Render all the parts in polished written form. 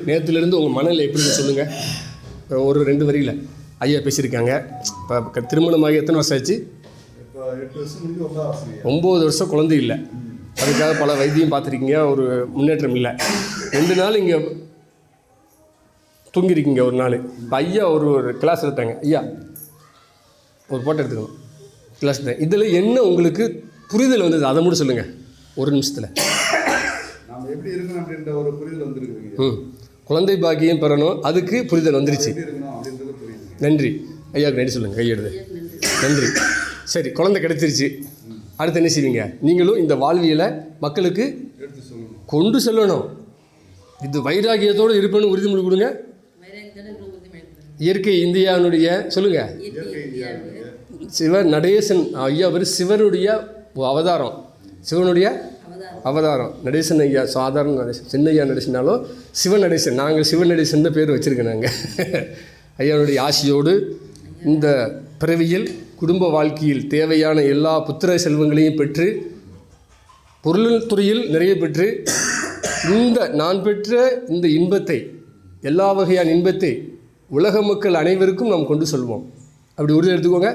நேற்றுலேருந்து உங்கள் மனநிலை எப்படின்னு சொல்லுங்கள். ஒரு 2 வரியில் ஐயா பேசியிருக்காங்க. இப்போ திருமணமாகி எத்தனை வருஷம் ஆச்சு? 9 வருஷம் குழந்தை இல்லை. அதுக்காக பல வைத்தியம் பார்த்துருக்கீங்க, ஒரு முன்னேற்றம் இல்லை. 2 நாள் இங்கே தூங்கியிருக்கீங்க. ஒரு நாள் இப்போ ஐயா ஒரு கிளாஸ் எடுத்தாங்க. ஐயா ஒரு போட்டோ எடுத்துக்கணும், கிளாஸ் எடுத்தேன். இதில் என்ன உங்களுக்கு புரிதல் வந்தது அதை மட்டும் சொல்லுங்கள் ஒரு நிமிஷத்தில். நாம் எப்படி இருக்கணும் அப்படின்ற ஒரு புரிதல் வந்துருக்கு. குழந்தை பாக்கியம் பெறணும், அதுக்கு புரிதல் வந்துருச்சு. நன்றி ஐயாவுக்கு நன்றி சொல்லுங்கள். கையெடுது நன்றி. சரி, குழந்தை கிடைச்சிருச்சு, அடுத்து என்ன செய்வீங்க? நீங்களும் இந்த வாழ்வியலை மக்களுக்கு கொண்டு செல்லணும். இது வைராகியத்தோடு இருப்பேன்னு உறுதிமொழி கொடுங்க. இயற்கை இந்தியாவினுடைய சொல்லுங்கள். சிவ நடேசன் ஐயா அவர் சிவனுடைய அவதாரம், சிவனுடைய அவதாரம். நடேசன் ஐயா சாதாரண நடேசன், சின்ன ஐயா நடேசனாலும் சிவ நடேசன். நாங்கள் சிவ நடேசன் பேர் வச்சுருக்கேன். நாங்கள் ஐயாவுடைய ஆசியோடு இந்த பிறவியில் குடும்ப வாழ்க்கையில் தேவையான எல்லா புத்திர செல்வங்களையும் பெற்று பொருள் துறையில் நிறைய பெற்று இந்த நான் பெற்ற இந்த இன்பத்தை, எல்லா வகையான இன்பத்தை உலக மக்கள் அனைவருக்கும் நாம் கொண்டு சொல்வோம். அப்படி உறுதி எடுத்துக்கோங்க.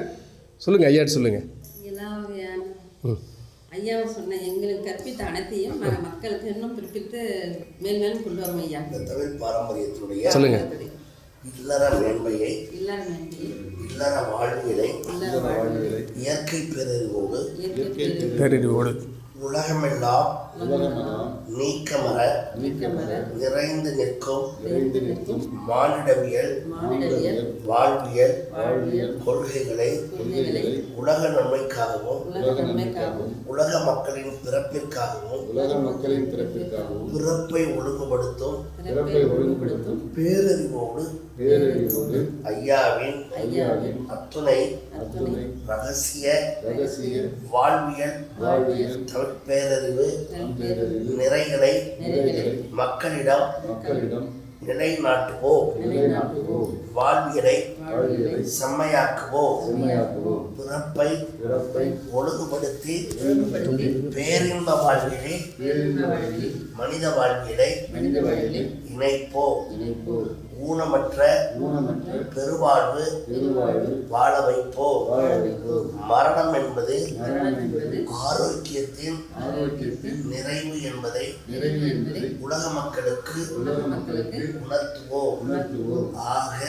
சொல்லுங்கள் ஐயா, சொல்லுங்கள். எல்லா வகையான ஐயா சொன்ன எங்களுக்கு கற்பித்த அனைத்தையும் மக்களுக்கு இன்னும் குறிப்பிட்டு மேலும் கொண்டு வரும் ஐயா. தமிழ் பாரம்பரியத்தினுடைய சொல்லுங்கள். இல்லற மேன்மையை, இல்லற வாழ்வியலை, இயற்கை பேரறிவோடு உலகமெல்லாம் நீக்கமர நிறைந்து நிற்கும் மானிடவியல் வாழ்வியல் கொள்கைகளை உலக நன்மைக்காகவும் உலக மக்களின் பிறப்பிற்காகவும் பிறப்பை ஒழுங்குபடுத்தும் பேரறிவோடு ஐயாவின் அத்துணை ரகசிய வாழ்வியல் பேரறிவு நிறைகளை மக்களிடம் நிலைநாட்டுவோம். வாழ்வியலை செம்மையாக்குவோம். பிறப்பை ஒழுங்குபடுத்தி பேரின்ப வாழ்வியலை மனித வாழ்வியலை இணைப்போம். ஊனமற்ற பெருவாழ்வு வாழ வைப்போம். மரணம் என்பது ஆரோக்கியத்தின் நிறைவு என்பதை உலக மக்களுக்கு உணர்த்துவோம். ஆக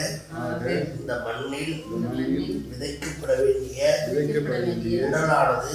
இந்த மண்ணில் விதைக்கப்பட வேண்டிய உடலானது